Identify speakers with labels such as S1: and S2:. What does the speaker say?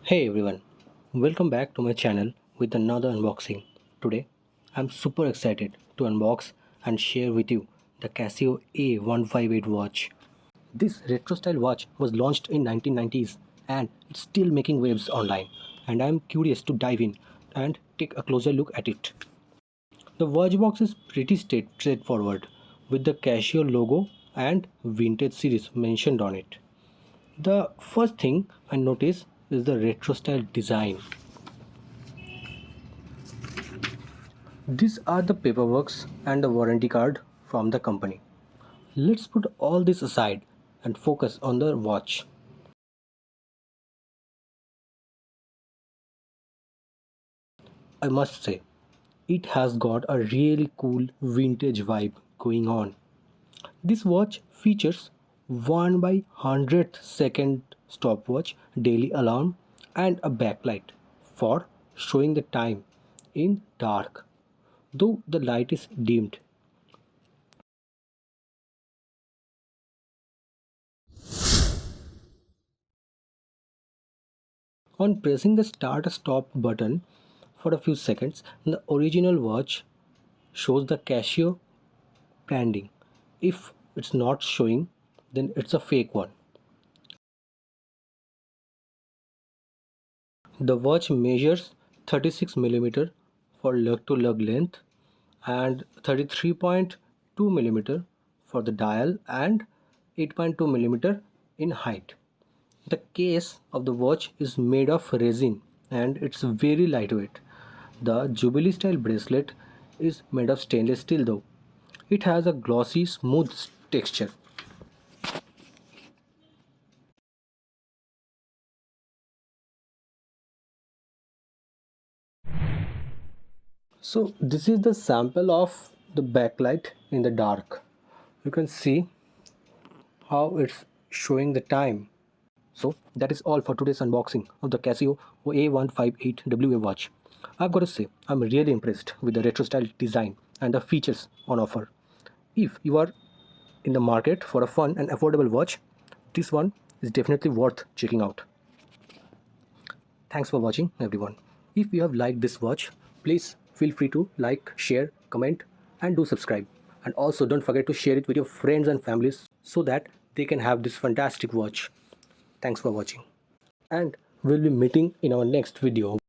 S1: Hey everyone, welcome back to my channel with another unboxing. Today, I'm super excited to unbox and share with you the Casio A158 watch. This retro style watch was launched in 1990s and it's still making waves online, and I'm curious to dive in and take a closer look at it. The watch box is pretty straightforward with the Casio logo and vintage series mentioned on it. The first thing I notice is the retro style design. These are the paperworks and the warranty card from the company. Let's put all this aside and focus on the watch. I must say, it has got a really cool vintage vibe going on. This watch features 1 by 100th second stopwatch, daily alarm, and a backlight for showing the time in dark, though the light is dimmed. On pressing the start stop button for a few seconds, the original watch shows the Casio branding. If it's not showing, then it's a fake one. The watch measures 36 millimeter for lug to lug length and 33.2 millimeter for the dial and 8.2 millimeter in height. The case of the watch is made of resin and it's very lightweight. The Jubilee style bracelet is made of stainless steel though. It has a glossy, smooth texture. So this is the sample of the backlight in the dark. You can see how it's showing the time. So that is all for today's unboxing of the Casio A158wa watch. I've got to say, I'm really impressed with the retro style design and the features on offer. If you are in the market for a fun and affordable watch, this one is definitely worth checking out. Thanks for watching everyone. If you have liked this watch, please feel free to like, share, comment and do subscribe. And also don't forget to share it with your friends and families so that they can have this fantastic watch. Thanks for watching. And we'll be meeting in our next video.